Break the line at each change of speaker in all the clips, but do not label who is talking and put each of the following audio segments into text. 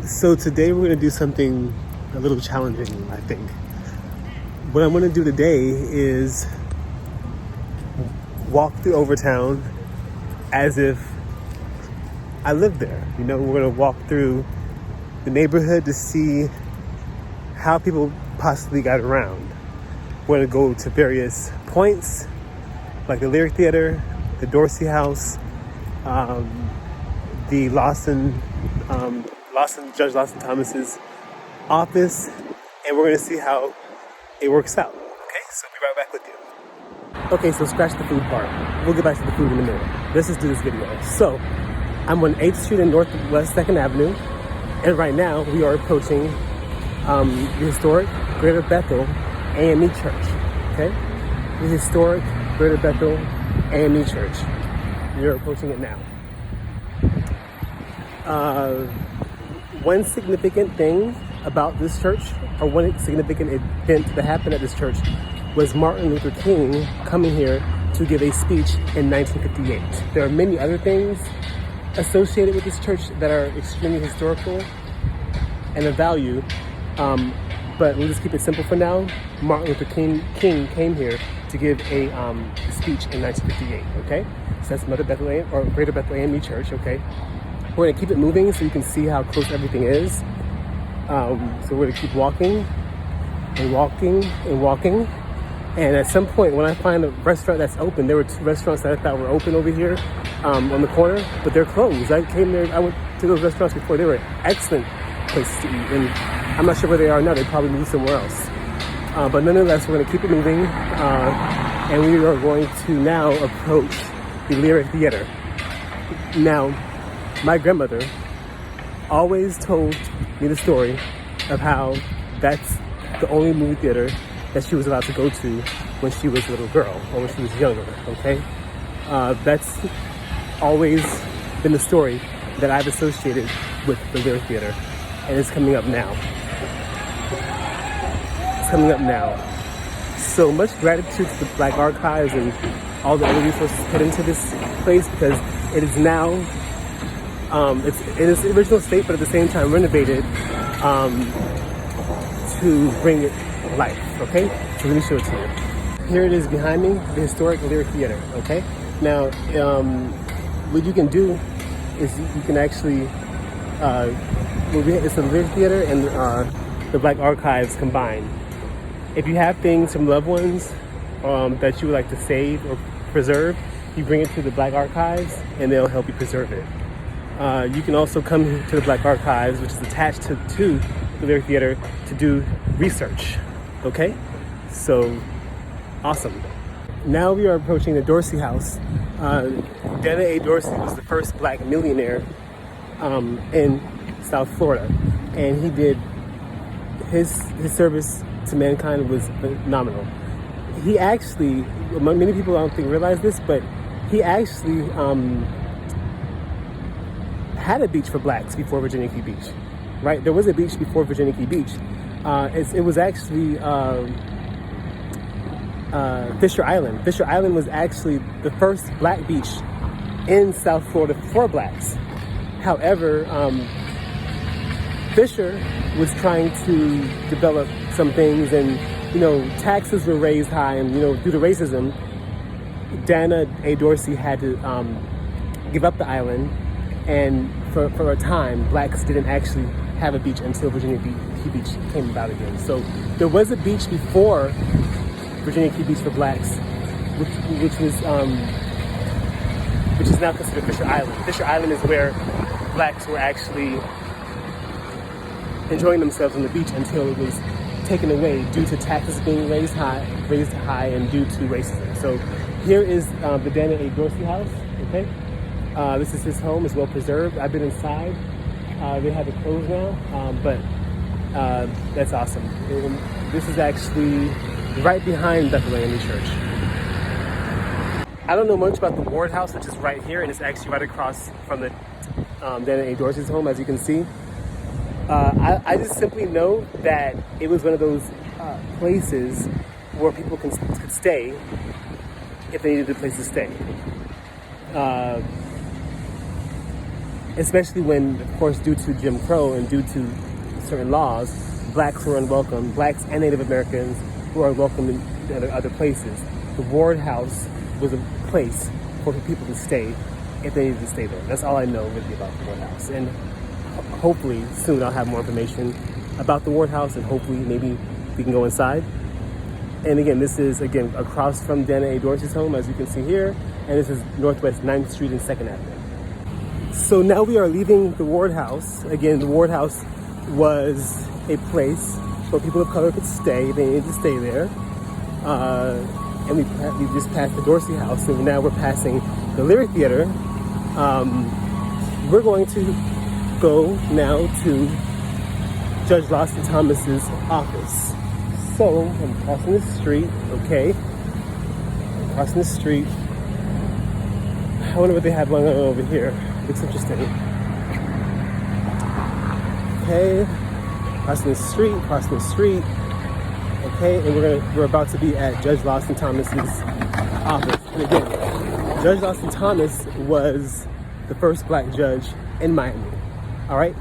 So today we're going to do something a little challenging, I think. What I'm going to do today is walk through Overtown as if I live there. You know, we're going to walk through the neighborhood to see how people possibly got around. We're going to go to various points, like the Lyric Theater, the Dorsey House, the Judge Lawson Thomas's office, and we're going to see how it works out. Okay, so we'll be right back with you. Okay, so scratch the food part. We'll get back to the food in a minute. Let's just do this video. So, I'm on 8th Street and Northwest 2nd Avenue, and right now we are approaching the historic Greater Bethel AME Church. Okay, the historic Greater Bethel AME Church. You're approaching it now. One significant thing about this church, or one significant event that happened at this church, was Martin Luther King coming here to give a speech in 1958. There are many other things associated with this church that are extremely historical and of value, but we'll just keep it simple for now. Martin Luther King came here to give a speech in 1958, okay? So that's Mother Bethlehem, or Greater Bethel AME Church, okay? We're gonna keep it moving so you can see how close everything is. So we're gonna keep walking and walking and walking. And at some point, when I find a restaurant that's open, there were 2 restaurants that I thought were open over here on the corner, but they're closed. I went to those restaurants before. They were excellent places to eat. And I'm not sure where they are now. They probably moved somewhere else. But nonetheless, we're gonna keep it moving. And we are going to now approach the Lyric Theater. Now, my grandmother always told me the story of how that's the only movie theater that she was allowed to go to when she was a little girl or when she was younger, okay? That's always been the story that I've associated with the Lyric Theater, and it's coming up now. It's coming up now. So much gratitude to the Black Archives and all the other resources put into this place, because it is now it's in its original state, but at the same time renovated to bring it life, okay? So let me show it to you. Here it is behind me, the historic Lyric Theater, okay? Now, what you can do is you can actually, it's the Lyric Theater and the Black Archives combined. If you have things from loved ones that you would like to save or preserve, you bring it to the Black Archives and they'll help you preserve it. You can also come to the Black Archives, which is attached to the Lyric Theater, to do research, okay? So, awesome. Now we are approaching the Dorsey House. Dana A. Dorsey was the first Black millionaire in South Florida, and he did, his service to mankind was phenomenal. He actually, many people I don't think realize this, but he actually had a beach for blacks before Virginia Key Beach, right? There was a beach before Virginia Key Beach. It was actually Fisher Island. Fisher Island was actually the first black beach in South Florida for blacks. However, Fisher was trying to develop some things, and taxes were raised high, and due to racism, Dana A. Dorsey had to give up the island. And for a time, blacks didn't actually have a beach until Virginia Key Beach came about again. So there was a beach before Virginia Key Beach for blacks, which is now considered Fisher Island. Fisher Island is where blacks were actually enjoying themselves on the beach until it was taken away due to taxes being raised high, and due to racism. So here is the Dana A. Dorsey house, okay? This is his home. It's well preserved. I've been inside. They have it closed now, but that's awesome. And this is actually right behind Bethel AME Church. I don't know much about the Ward House, which is right here, and it's actually right across from the Dana A. Dorsey's home, as you can see. I just simply know that it was one of those places where people could stay if they needed a place to stay. especially when, of course, due to Jim Crow and due to certain laws, blacks were unwelcome, blacks and Native Americans were unwelcome in other places. The Ward House was a place for people to stay if they needed to stay there. That's all I know really about the Ward House. And hopefully soon I'll have more information about the Ward House, and hopefully maybe we can go inside. And again, this is across from Dana A. Dorsey's home, as you can see here, and this is Northwest 9th Street and 2nd Avenue. So now we are leaving the Ward House. Again, the Ward House was a place where people of color could stay. They needed to stay there. And we just passed the Dorsey House, and now we're passing the Lyric Theater. We're going to go now to Judge Lawson Thomas's office. So I'm crossing the street, okay? I'm crossing the street. I wonder what they have going on over here. Looks interesting. Okay, crossing the street. Okay, and we're about to be at Judge Lawson Thomas's office. And again, Judge Lawson Thomas was the first black judge in Miami. All right,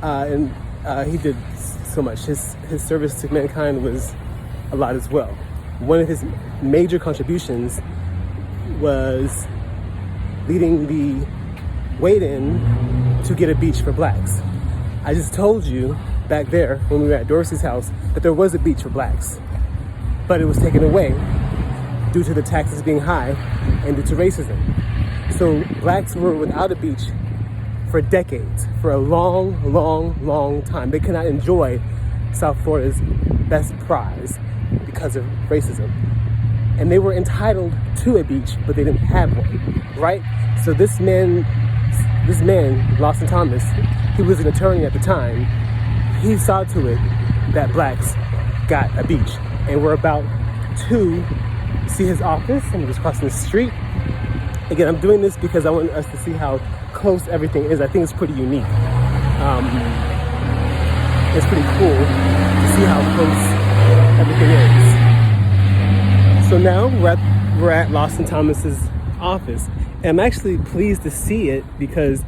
and he did so much. His service to mankind was a lot as well. One of his major contributions was leading the wait-in to get a beach for blacks. I just told you back there when we were at Dorsey's house that there was a beach for blacks, but it was taken away due to the taxes being high and due to racism. So blacks were without a beach for decades, for a long time. They could not enjoy South Florida's best prize because of racism. And they were entitled to a beach, but they didn't have one, right? So this man, Lawson Thomas, he was an attorney at the time. He saw to it that blacks got a beach. And we're about to see his office. I'm just crossing the street. Again, I'm doing this because I want us to see how close everything is. I think it's pretty unique. It's pretty cool to see how close everything is. So now we're at Lawson Thomas's office. And I'm actually pleased to see it because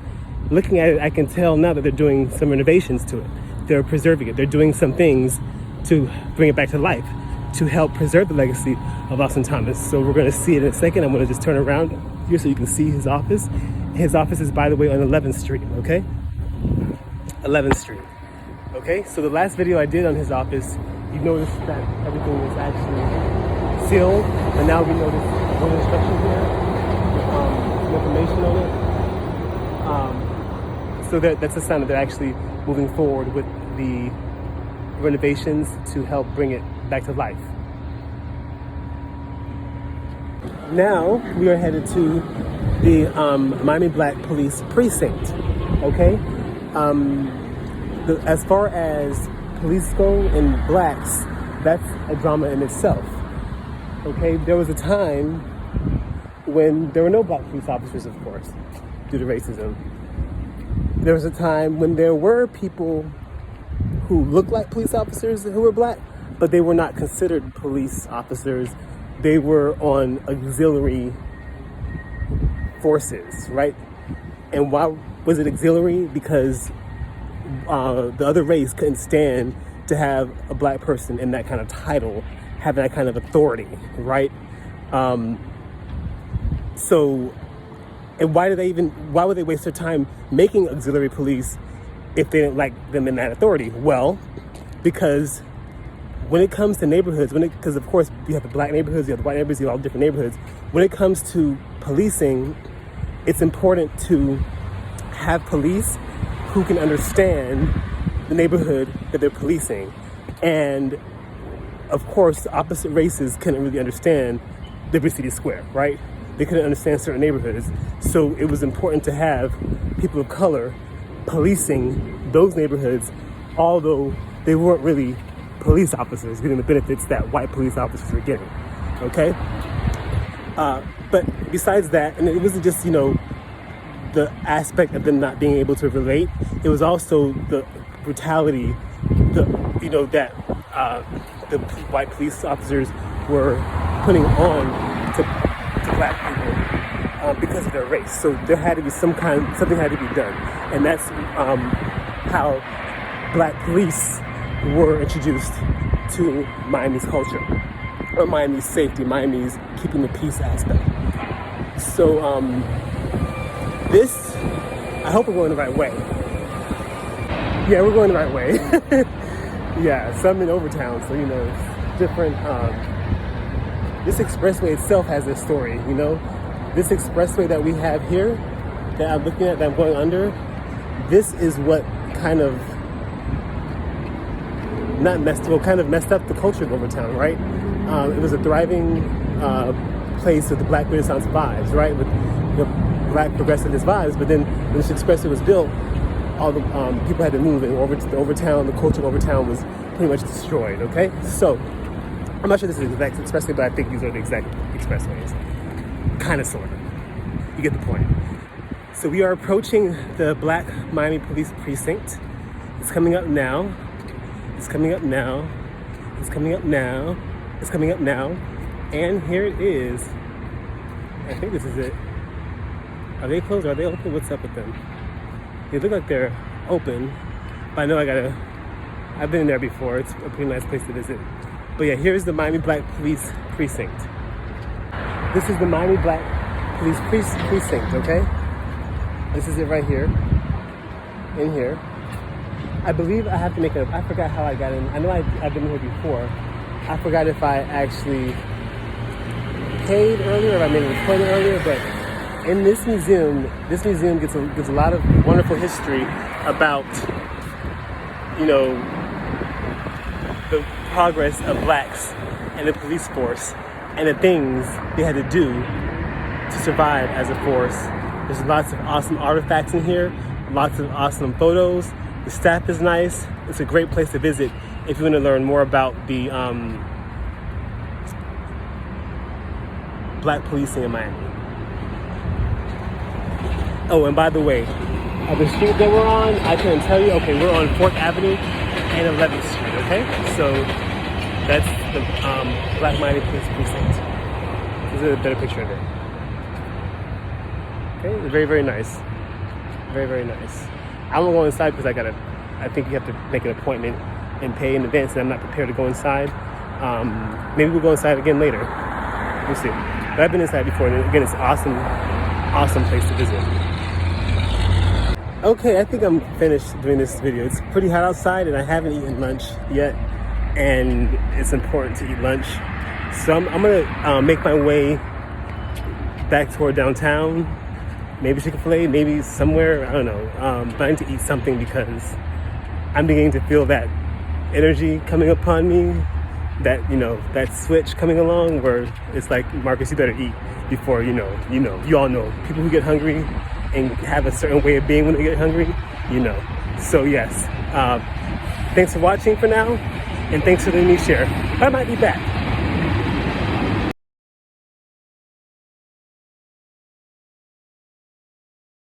looking at it, I can tell now that they're doing some renovations to it. They're preserving it. They're doing some things to bring it back to life, to help preserve the legacy of Lawson Thomas. So we're going to see it in a second. I'm going to just turn around here so you can see his office. His office is, by the way, on 11th Street, okay? 11th Street, okay? So the last video I did on his office, you noticed that everything was actually sealed, and now we notice one instruction here, some information on it. So that's a sign that they're actually moving forward with the renovations to help bring it back to life. Now we are headed to the Miami Black Police Precinct, okay? As far as police go and blacks, that's a drama in itself, okay? There was a time when there were no black police officers, of course, due to racism. There was a time when there were people who looked like police officers who were black, but they were not considered police officers. They were on auxiliary forces, right? And why was it auxiliary? Because the other race couldn't stand to have a black person in that kind of title, having that kind of authority, right? And why would they waste their time making auxiliary police if they didn't like them in that authority? Well, because when it comes to neighborhoods, because of course you have the black neighborhoods, you have the white neighborhoods, you have all different neighborhoods. When it comes to policing, it's important to have police who can understand the neighborhood that they're policing. And of course, the opposite races couldn't really understand Liberty City Square, right? They couldn't understand certain neighborhoods. So it was important to have people of color policing those neighborhoods, although they weren't really police officers getting the benefits that white police officers were getting, okay? But besides that, and it wasn't just, the aspect of them not being able to relate, it was also the brutality, that the white police officers were putting on to black people. because of their race. So there had to be something had to be done, and that's how black police were introduced to Miami's culture, or Miami's safety, Miami's keeping the peace aspect. So this, I hope we're going the right way. Yeah, we're going the right way. Yeah, so I'm in Overtown, so you know, it's different. This expressway itself has a story, you know. This expressway that we have here, that I'm looking at, that I'm going under, this is what kind of kind of messed up the culture of Overtown, right? It was a thriving place with the Black Renaissance vibes, right? With the Black progressivist vibes. But then when this expressway was built, all the people had to move, and Overtown, the culture of Overtown was pretty much destroyed. Okay, so I'm not sure this is the exact expressway, but I think these are the exact expressways. Kind of, sort of. You get the point. So we are approaching the Black Miami Police Precinct. It's coming up now. It's coming up now. It's coming up now. It's coming up now. And here it is. I think this is it. Are they closed or are they open? What's up with them? They look like they're open, but I know I've been in there before. It's a pretty nice place to visit. But yeah, here's the Miami Black Police Precinct. This is the Miami Black Police Precinct, okay? This is it right here, in here. I believe I have to I forgot how I got in. I know I've been here before. I forgot if I actually paid earlier, or if I made an appointment earlier, but in this museum gives a lot of wonderful history about, you know, the progress of blacks and the police force and the things they had to do to survive as a force. There's lots of awesome artifacts in here, lots of awesome photos. The staff is nice. It's a great place to visit if you want to learn more about the black policing in Miami. Oh, and by the way, the street that we're on, I couldn't tell you. Okay, we're on 4th Avenue and 11th Street, okay? So that's the Black Miami Police Precinct. This is a better picture of it. Okay, it's very, very nice. Very, very nice. I won't go inside because I think you have to make an appointment and pay in advance, and I'm not prepared to go inside. Maybe we'll go inside again later. We'll see. But I've been inside before, and again, it's an awesome place to visit. Okay, I think I'm finished doing this video. It's pretty hot outside, and I haven't eaten lunch yet, and it's important to eat lunch. So I'm gonna make my way back toward downtown. Maybe Chick-fil-A, maybe somewhere, I don't know. But I need to eat something because I'm beginning to feel that energy coming upon me, that, you know, that switch coming along where it's like, Marcus, you better eat before, you all know, people who get hungry and have a certain way of being when they get hungry, you know. So yes, thanks for watching for now, and thanks for letting me share. I might be back.